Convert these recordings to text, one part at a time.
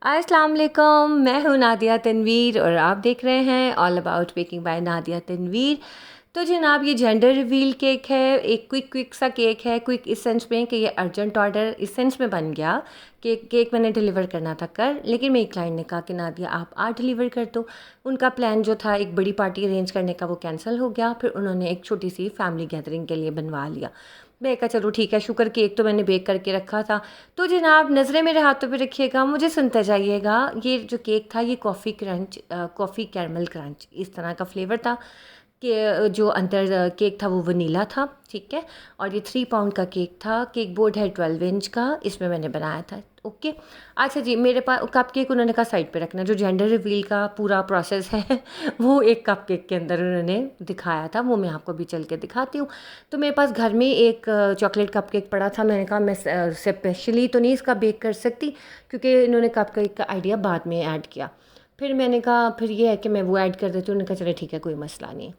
अस्सलाम वालेकुम, मैं हूँ नादिया तनवीर और आप देख रहे हैं all about baking by Nadia Tanveer. तो जनाब ये जेंडर रिवील केक है, एक क्विक सा केक है, क्विक इस सेंस में कि ये अर्जेंट ऑर्डर इस सेंस में बन गया कि केक मैंने डिलीवर करना था कल, लेकिन मेरी क्लाइंट ने कहा कि नादिया आप आज डिलीवर कर दो। उनका प्लान जो था एक बड़ी पार्टी अरेंज करने का वो कैंसिल हो गया, फिर उन्होंने एक छोटी सी फैमिली गैदरिंग के लिए बनवा लिया। मैं कहा चलो ठीक है, शुक्र केक तो मैंने बेक करके रखा था। तो जनाब नज़रें मेरे हाथों पे रखिएगा, मुझे सुनते जाइएगा। ये जो केक था ये coffee crunch, coffee caramel crunch इस तरह का फ्लेवर था कि जो अंदर केक था वो वनीला था, ठीक है। और ये 3 पाउंड का केक था, केक बोर्ड है 12 इंच का, इसमें मैंने बनाया था। ओके, अच्छा जी, मेरे पास कप केक उन्होंने कहा साइड पे रखना। जो जेंडर रिवील का पूरा प्रोसेस है वो एक कप केक के अंदर उन्होंने दिखाया था, वो मैं आपको भी चल के दिखाती हूँ। तो मेरे पास घर में एक चॉकलेट कप केक पड़ा था, मैंने कहा मैं स्पेशली तो नहीं इसका बेक कर सकती, क्योंकि इन्होंने कप केक का आइडिया बाद में ऐड किया। फिर मैंने कहा फिर ये है कि मैं वो ऐड कर देती हूँ। उन्होंने कहा चले ठीक है, कोई मसला नहीं।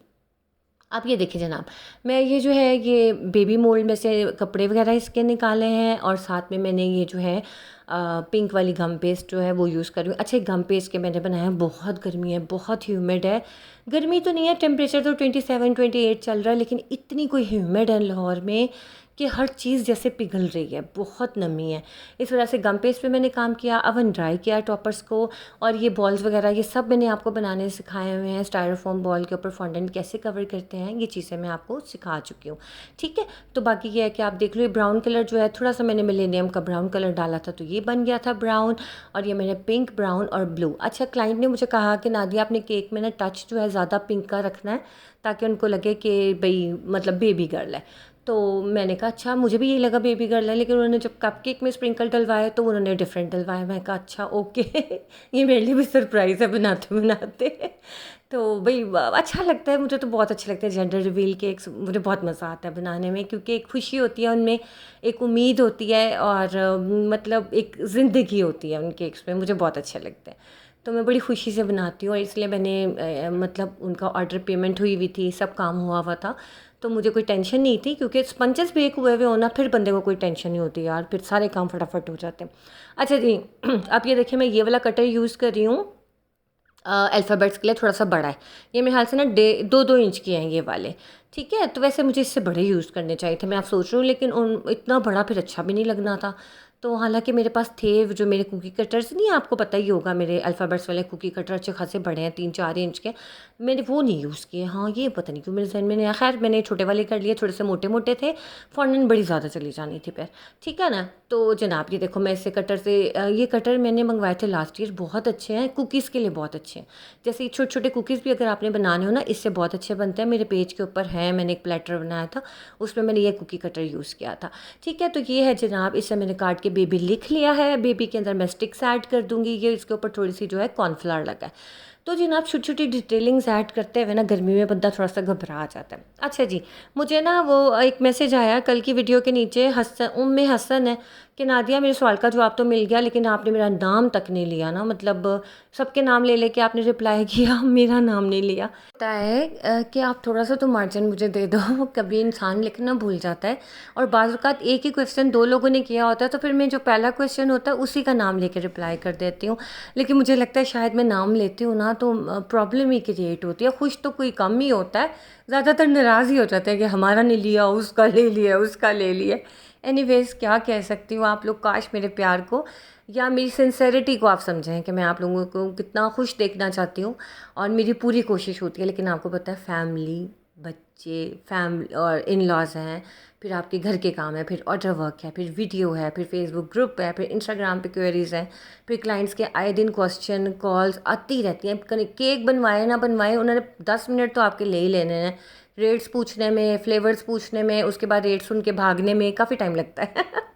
आप ये देखिए जनाब, मैं ये जो है ये बेबी मोल्ड में से कपड़े वगैरह इसके निकाले हैं, और साथ में मैंने ये जो है पिंक वाली गम पेस्ट जो है वो यूज़ कर रही हूँ। अच्छा, गम पेस्ट के मैंने बनाया है, बहुत गर्मी है, बहुत ह्यूमिड है। गर्मी तो नहीं है, टेम्परेचर तो 27-28 चल रहा है, लेकिन इतनी कोई ह्यूमिड है लाहौर में कि हर चीज़ जैसे पिघल रही है, बहुत नमी है। इस वजह से गम पेस्ट पे मैंने काम किया, अवन ड्राई किया टॉपर्स को, और ये बॉल्स वगैरह ये सब मैंने आपको बनाने सिखाए हुए हैं। स्टायरोफोम बॉल के ऊपर फॉन्डेंट कैसे कवर करते हैं, ये चीज़ें मैं आपको सिखा चुकी हूँ, ठीक है। तो बाकी ये है कि आप देख लो, ये ब्राउन कलर जो है थोड़ा सा मैंने मिलेनियम का ब्राउन कलर डाला था तो ये बन गया था ब्राउन, और ये मैंने पिंक, ब्राउन और ब्लू। अच्छा, क्लाइंट ने मुझे कहा कि नादिया अपने केक में ना टच जो है ज़्यादा पिंक का रखना है, ताकि उनको लगे कि भाई मतलब बेबी गर्ल है। तो मैंने कहा अच्छा, मुझे भी यही लगा बेबी गर्ल है, लेकिन उन्होंने जब कपकेक में स्प्रिंकल डलवाए तो उन्होंने डिफरेंट डलवाया। मैं कहा अच्छा ओके ये मेरे लिए भी सरप्राइज़ है बनाते बनाते तो भाई अच्छा लगता है, मुझे तो बहुत अच्छा लगता है जेंडर रिवील केक्स, मुझे बहुत मज़ा आता है बनाने में, क्योंकि एक खुशी होती है उनमें, एक उम्मीद होती है, और मतलब एक ज़िंदगी होती है उन केक्स में, मुझे बहुत अच्छे लगते हैं। तो मैं बड़ी खुशी से बनाती हूँ, और इसलिए मैंने मतलब उनका ऑर्डर पेमेंट हुई हुई थी, सब काम हुआ हुआ था, तो मुझे कोई टेंशन नहीं थी, क्योंकि स्पंचेस बेक हुए हुए होना फिर बंदे को कोई टेंशन नहीं होती यार, फिर सारे काम फटाफट हो जाते हैं। अच्छा जी आप ये देखिए, मैं ये वाला कटर यूज़ कर रही हूँ अल्फ़ाबेट्स के लिए, थोड़ा सा बड़ा है। ये मेरे ख्याल से ना 2-2 इंच के हैं ये वाले, ठीक है। तो वैसे मुझे इससे बड़े यूज़ करने चाहिए थे, मैं आप सोच रही हूँ, लेकिन उन इतना बड़ा फिर अच्छा भी नहीं लगना था। तो हालांकि मेरे पास थे जो मेरे कुकी कटर्स, नहीं आपको पता ही होगा, मेरे अल्फ़ाबेट्स वाले कुकी कटर अच्छे खासे बड़े हैं, 3-4 इंच के, मैंने वो नहीं यूज़ किए। हाँ, ये पता नहीं क्यों मेरे जहन में नहीं आया। खैर मैंने छोटे वाले कर लिए, थोड़े से मोटे मोटे थे, फॉन्डेंट बड़ी ज़्यादा चली जानी थी फिर, ठीक है ना। तो जनाब ये देखो, मैं इससे कटर से ये कटर मैंने मंगवाए थे लास्ट ईयर, बहुत अच्छे हैं, कुकीज़ के लिए बहुत अच्छे हैं। जैसे छोटे छोटे कुकीज़ भी अगर आपने बनाने हो ना, इससे बहुत अच्छे बनते हैं। मेरे पेज के ऊपर है, मैंने एक प्लेटर बनाया था, उसमें मैंने ये कुकी कटर यूज़ किया था, ठीक है। तो ये है जनाब, इससे मैंने काट के बेबी लिख लिया है। बेबी के अंदर मैं स्टिक्स ऐड कर दूँगी, ये इसके ऊपर थोड़ी सी जो है कॉर्नफ्लावर लगा है। तो जनाब छोटी छोटी डिटेलिंग्स ऐड करते हुए ना गर्मी में बंदा थोड़ा सा घबरा जाता है। अच्छा जी, मुझे ना वो एक मैसेज आया कल की वीडियो के नीचे, हसन उम्मे हसन है कि नादिया मेरे सवाल का जवाब तो मिल गया, लेकिन आपने मेरा नाम तक नहीं लिया ना, मतलब सबके नाम ले लेके आपने रिप्लाई किया मेरा नाम नहीं लिया। होता है कि आप थोड़ा सा तो मार्जिन मुझे दे दो कभी इंसान लिखना भूल जाता है, और बाज़ औक़ात एक ही क्वेश्चन 2 लोगों ने किया होता है, तो फिर मैं जो पहला क्वेश्चन होता है उसी का नाम लेके रिप्लाई कर देती हूँ। लेकिन मुझे लगता है शायद मैं नाम लेती हूँ ना तो प्रॉब्लम ही क्रिएट होती है। खुश तो कोई कम ही होता है, ज़्यादातर नाराज़ ही हो जाते हैं कि हमारा नहीं लिया, उसका ले लिया, उसका ले लिया। एनीवेज़ क्या कह सकती हूँ, आप लोग काश मेरे प्यार को या मेरी सिंसेरिटी को आप समझें कि मैं आप लोगों को कितना खुश देखना चाहती हूँ, और मेरी पूरी कोशिश होती है। लेकिन आपको पता है, फैमिली, बच्चे, फैमिली और इन लॉज हैं, फिर आपके घर के काम है, फिर ऑर्डर वर्क है, फिर वीडियो है, फिर फेसबुक ग्रुप है, फिर इंस्टाग्राम पे क्वेरीज़ हैं, फिर क्लाइंट्स के आए दिन क्वेश्चन कॉल्स आती रहती हैं। केक बनवाए ना बनवाए, उन्होंने 10 मिनट तो आपके ले ही लेने हैं, रेट्स पूछने में, फ्लेवर्स पूछने में, उसके बाद रेट सुन के भागने में काफ़ी टाइम लगता है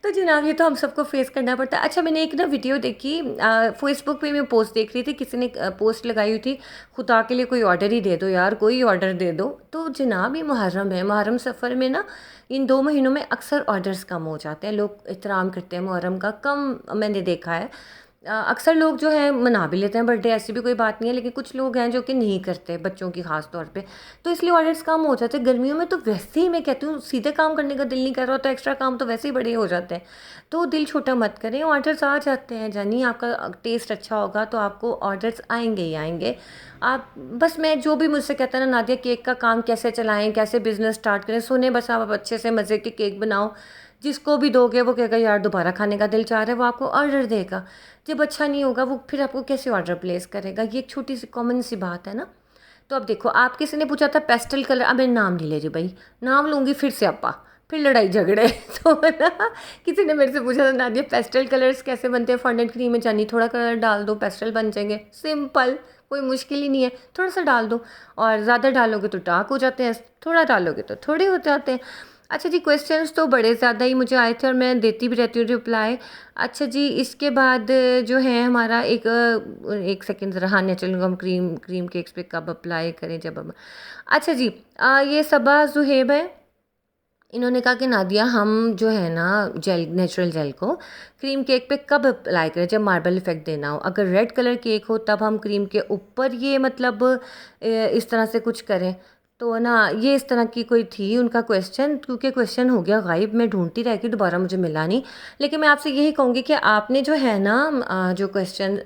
तो जनाब ये तो हम सबको फेस करना पड़ता है। अच्छा, मैंने एक ना वीडियो देखी, फेसबुक पे मैं पोस्ट देख रही थी, किसी ने पोस्ट लगाई हुई थी, खुदा के लिए कोई ऑर्डर ही दे दो यार, कोई ऑर्डर दे दो। तो जनाब ये मुहर्रम है, मुहर्रम सफ़र में ना इन 2 महीनों में अक्सर ऑर्डर्स कम हो जाते हैं, लोग एहतराम करते हैं मुहर्रम का, कम मैंने देखा है। अक्सर लोग जो है मना भी लेते हैं बर्थडे, ऐसी भी कोई बात नहीं है, लेकिन कुछ लोग हैं जो कि नहीं करते, बच्चों की खास तौर पे, तो इसलिए ऑर्डर्स कम हो जाते हैं। गर्मियों में तो वैसे ही मैं कहती हूँ सीधे काम करने का दिल नहीं कर रहा, तो एक्स्ट्रा काम तो वैसे ही बड़े हो जाते हैं। तो दिल छोटा मत करें, ऑर्डर्स आ जाते हैं। जानी आपका टेस्ट अच्छा होगा तो आपको ऑर्डर्स आएंगे ही आएंगे। आप बस, मैं जो भी मुझसे कहता है ना, नादिया केक का काम कैसे चलाएं, कैसे बिजनेस स्टार्ट करें, सुने बस आप अच्छे से मज़े के केक बनाओ। जिसको भी दोगे वो कहेगा यार दोबारा खाने का दिल चाह रहा है, वो आपको ऑर्डर देगा। जब अच्छा नहीं होगा वो फिर आपको कैसे ऑर्डर प्लेस करेगा? ये एक छोटी सी कॉमन सी बात है ना। तो अब देखो, आप किसी ने पूछा था पेस्टल कलर, अब मैं नाम नहीं ले रही भाई, नाम लूँगी फिर से आपा, फिर लड़ाई झगड़े तो ना, किसी ने मेरे से पूछा था नादिया पेस्टल कलर्स कैसे बनते हैं फॉन्डेंट क्रीम में? जानी थोड़ा कलर डाल दो, पेस्टल बन जाएंगे, सिंपल, कोई मुश्किल ही नहीं है। थोड़ा सा डाल दो, और ज़्यादा डालोगे तो डार्क हो जाते हैं, थोड़ा डालोगे तो थोड़े हो जाते हैं। अच्छा जी, क्वेश्चंस तो बड़े ज़्यादा ही मुझे आए थे और मैं देती भी रहती हूँ रिप्लाई। अच्छा जी, इसके बाद जो है हमारा एक सेकंड ज़रा, हाँ नेचुरल हम क्रीम क्रीम केक्स पे कब अप्लाई करें जब हम। अच्छा जी, ये सबा जुहेब है, इन्होंने कहा कि नादिया हम जो है ना जेल, नेचुरल जेल को क्रीम केक पे कब अप्लाई करें जब मार्बल इफ़ेक्ट देना हो? अगर रेड कलर केक हो तब हम क्रीम के ऊपर ये मतलब इस तरह से कुछ करें। तो ना ये इस तरह की कोई थी उनका क्वेश्चन, क्योंकि क्वेश्चन हो गया गायब, मैं ढूंढती रह गई, दोबारा मुझे मिला नहीं। लेकिन मैं आपसे यही कहूँगी कि आपने जो है ना जो क्वेश्चन,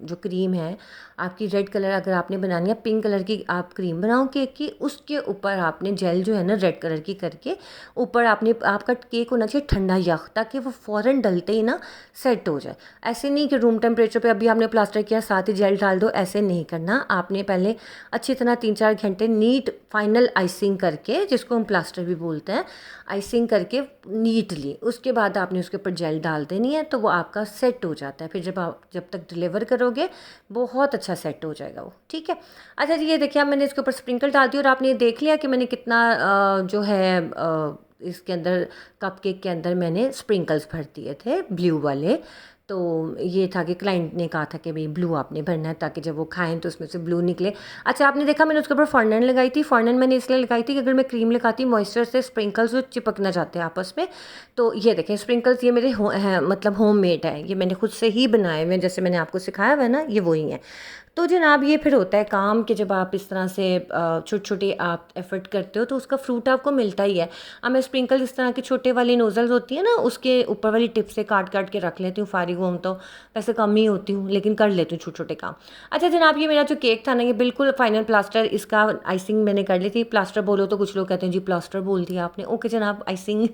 जो क्रीम है आपकी रेड कलर, अगर आपने बनानी है पिंक कलर की आप क्रीम बनाओ केक की, उसके ऊपर आपने जेल जो है ना रेड कलर की करके ऊपर आपने, आपका केक होना चाहिए ठंडा यख, ताकि वो फ़ौरन डलते ही ना सेट हो जाए। ऐसे नहीं कि रूम टेम्परेचर पे अभी आपने प्लास्टर किया साथ ही जेल डाल दो, ऐसे नहीं करना। आपने पहले अच्छी तरह 3-4 घंटे नीट फाइनल आइसिंग करके, जिसको हम प्लास्टर भी बोलते हैं, आइसिंग करके नीटली, उसके बाद आपने उसके ऊपर जेल डाल देनी है, तो वो आपका सेट हो जाता है। फिर जब तक डिलीवर करोगे बहुत अच्छा सेट हो जाएगा वो, ठीक है। अच्छा जी, ये देखिए अब मैंने इसके ऊपर स्प्रिंकल डाल दी और आपने ये देख लिया कि मैंने कितना जो है इसके अंदर कपकेक के अंदर मैंने स्प्रिंकल्स भर दिए थे ब्लू वाले। तो ये था कि क्लाइंट ने कहा था कि भाई ब्लू आपने भरना है ताकि जब वो खाएं तो उसमें से ब्लू निकले। अच्छा, आपने देखा मैंने उसके ऊपर फॉन्डेंट लगाई थी। फॉन्डेंट मैंने इसलिए लगाई थी कि अगर मैं क्रीम लगाती मॉइस्चर से स्प्रिंकल्स जो चिपक ना जाते हैं आपस में। तो ये देखें स्प्रिंकल्स, ये मेरे हैं मतलब होम मेड है, ये मैंने खुद से ही बनाए हुए हैं, जैसे मैंने आपको सिखाया हुआ है ना, ये वही है। तो जनाब ये फिर होता है काम कि जब आप इस तरह से छोटे छोटे आप एफर्ट करते हो तो उसका फ्रूट आपको मिलता ही है। अब मैं स्प्रिंकल इस तरह की छोटे वाली नोज़ल्स होती है ना, उसके ऊपर वाली टिप से काट काट के रख लेती हूँ, फारिग हूँ तो वैसे कम ही होती हूँ लेकिन कर लेती हूँ छोटे छोटे काम। अच्छा जनाब, ये मेरा जो केक था ना, ये बिल्कुल फाइनल प्लास्टर, इसका आइसिंग मैंने कर ली थी। प्लास्टर बोलो तो कुछ लोग कहते हैं जी प्लास्टर बोल दिया आपने, ओके जनाब, आइसिंग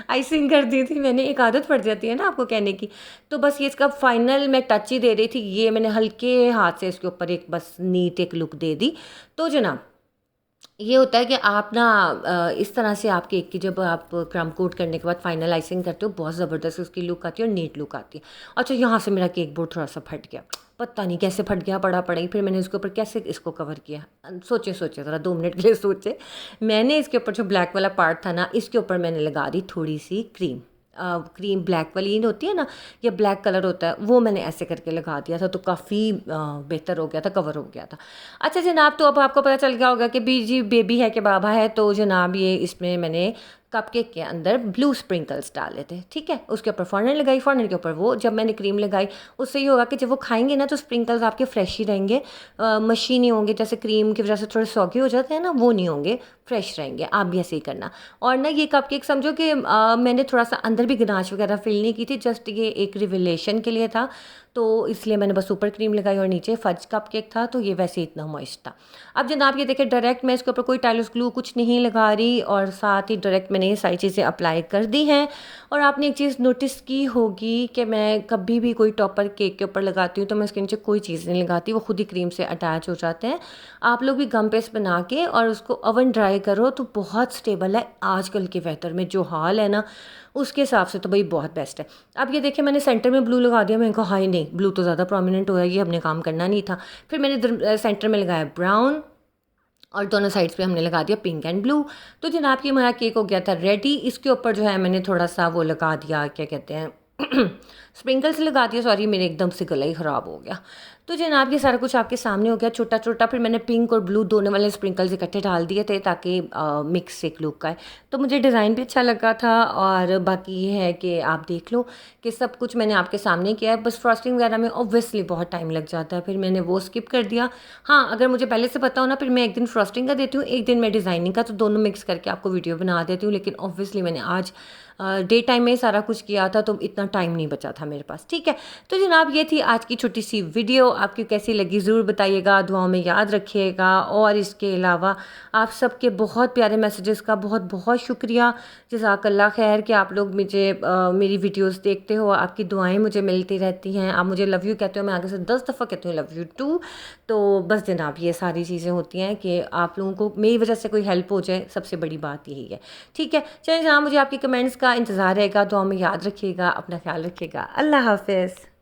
आइसिंग कर दी थी मैंने, एक आदत पड़ जाती है ना आपको कहने की। तो बस ये इसका फाइनल मैं टच ही दे रही थी, ये मैंने हल्के हाथ से इसके ऊपर एक बस नीट एक लुक दे दी। तो जनाब ये होता है कि आप ना इस तरह से आप केक की जब आप क्रम कोट करने के बाद फाइनल आइसिंग करते हो, बहुत ज़बरदस्त उसकी लुक आती है और नीट लुक आती है। अच्छा, यहाँ से मेरा केक बोर्ड थोड़ा सा फट गया, पता नहीं कैसे फट गया, पड़ा पड़ा ही। फिर मैंने इसके ऊपर कैसे इसको कवर किया, सोचे सोचे ज़रा 2 मिनट के लिए सोचे। मैंने इसके ऊपर जो ब्लैक वाला पार्ट था ना, इसके ऊपर मैंने लगा दी थोड़ी सी क्रीम। क्रीम ब्लैक वाली होती है ना, या ब्लैक कलर होता है, वो मैंने ऐसे करके लगा दिया था, तो काफ़ी बेहतर हो गया था, कवर हो गया था। अच्छा जनाब, तो अब आपको पता चल गया होगा कि बीजी बेबी है कि बाबा है। तो जनाब ये इसमें मैंने कपकेक के अंदर ब्लू स्प्रिंकल्स डाले थे, ठीक है। उसके ऊपर फॉन्डेंट लगाई, फॉन्डेंट के ऊपर वो जब मैंने क्रीम लगाई, उससे ये होगा कि जब वो खाएंगे ना तो स्प्रिंकल्स आपके फ्रेश ही रहेंगे, मशी नहीं होंगे, जैसे क्रीम की वजह से थोड़े सौगी हो जाते हैं ना, वो नहीं होंगे, फ्रेश रहेंगे। आप भी ऐसे ही करना। और ना ये कपकेक समझो कि मैंने थोड़ा सा अंदर भी गनाश वगैरह फिल नहीं की थी, जस्ट ये एक रिविलेशन के लिए था, तो इसलिए मैंने बस ऊपर क्रीम लगाई और नीचे फज कपकेक था, तो ये वैसे इतना मॉइस्ट था। अब जनाब ये देखिए, डायरेक्ट मैं इसके ऊपर कोई टाइलस ग्लू कुछ नहीं लगा रही, और साथ ही डायरेक्ट मैंने ये सारी चीज़ें अप्लाई कर दी हैं। और आपने एक चीज़ नोटिस की होगी कि मैं कभी भी कोई टॉपर केक के ऊपर लगाती हूँ तो मैं इसके नीचे कोई चीज़ नहीं लगाती, वो खुद ही क्रीम से अटैच हो जाते हैं। आप लोग भी गम पेस्ट बना के और उसको ओवन ड्राई करो तो बहुत स्टेबल है। आजकल के वेदर में जो हाल है ना, उसके हिसाब से तो भाई बहुत बेस्ट है। अब ये देखिए मैंने सेंटर में ब्लू लगा दिया, मैंने कहा हाई नहीं, ब्लू तो ज़्यादा प्रोमिनेंट हो रहा है, ये हमने काम करना नहीं था। फिर मैंने सेंटर में लगाया ब्राउन, और दोनों साइड्स पे हमने लगा दिया पिंक एंड ब्लू। तो जनाब ये हमारा केक हो गया था रेडी। इसके ऊपर जो है मैंने थोड़ा सा वो लगा दिया, क्या कहते हैं, स्प्रिंकल्स लगा दिया, सॉरी मेरे एकदम से गला ही ख़राब हो गया। तो जनाब ये सारा कुछ आपके सामने हो गया छोटा छोटा। फिर मैंने पिंक और ब्लू दोनों वाले स्प्रिंकल्स इकट्ठे डाल दिए थे ताकि मिक्स एक लुक आए। तो मुझे डिज़ाइन भी अच्छा लगा था। और बाकी ये है कि आप देख लो कि सब कुछ मैंने आपके सामने किया है। बस फ्रॉस्टिंग वगैरह में ऑब्वियसली बहुत टाइम लग जाता है, फिर मैंने वो स्किप कर दिया। हाँ, अगर मुझे पहले से पता हो ना, फिर मैं एक दिन फ्रॉस्टिंग का देती हूँ, एक दिन मैं डिज़ाइनिंग का, तो दोनों मिक्स करके आपको वीडियो बना देती हूँ। लेकिन ऑब्वियसली मैंने आज डे टाइम में सारा कुछ किया था, तो इतना टाइम नहीं बचा था मेरे पास। ठीक है, तो जनाब ये थी आज की छोटी सी वीडियो। आपकी कैसी लगी ज़रूर बताइएगा, दुआओं में याद रखिएगा। और इसके अलावा आप सबके बहुत प्यारे मैसेजेस का बहुत बहुत शुक्रिया। जज़ाकल्लाह खैर कि आप लोग मुझे मेरी वीडियोस देखते हो, आपकी दुआएं मुझे मिलती रहती हैं। आप मुझे लव यू कहते हो, मैं आगे से 10 दफ़ा कहती हूँ लव यू टू। तो बस जनाब ये सारी चीज़ें होती हैं कि आप लोगों को मेरी वजह से कोई हेल्प हो जाए, सबसे बड़ी बात यही है। ठीक है, चलिए जनाब, मुझे आपके कमेंट्स का इंतज़ार रहेगा। दुआ में याद रखिएगा, अपना ख्याल रखिएगा। अल्लाह हाफ़िज़।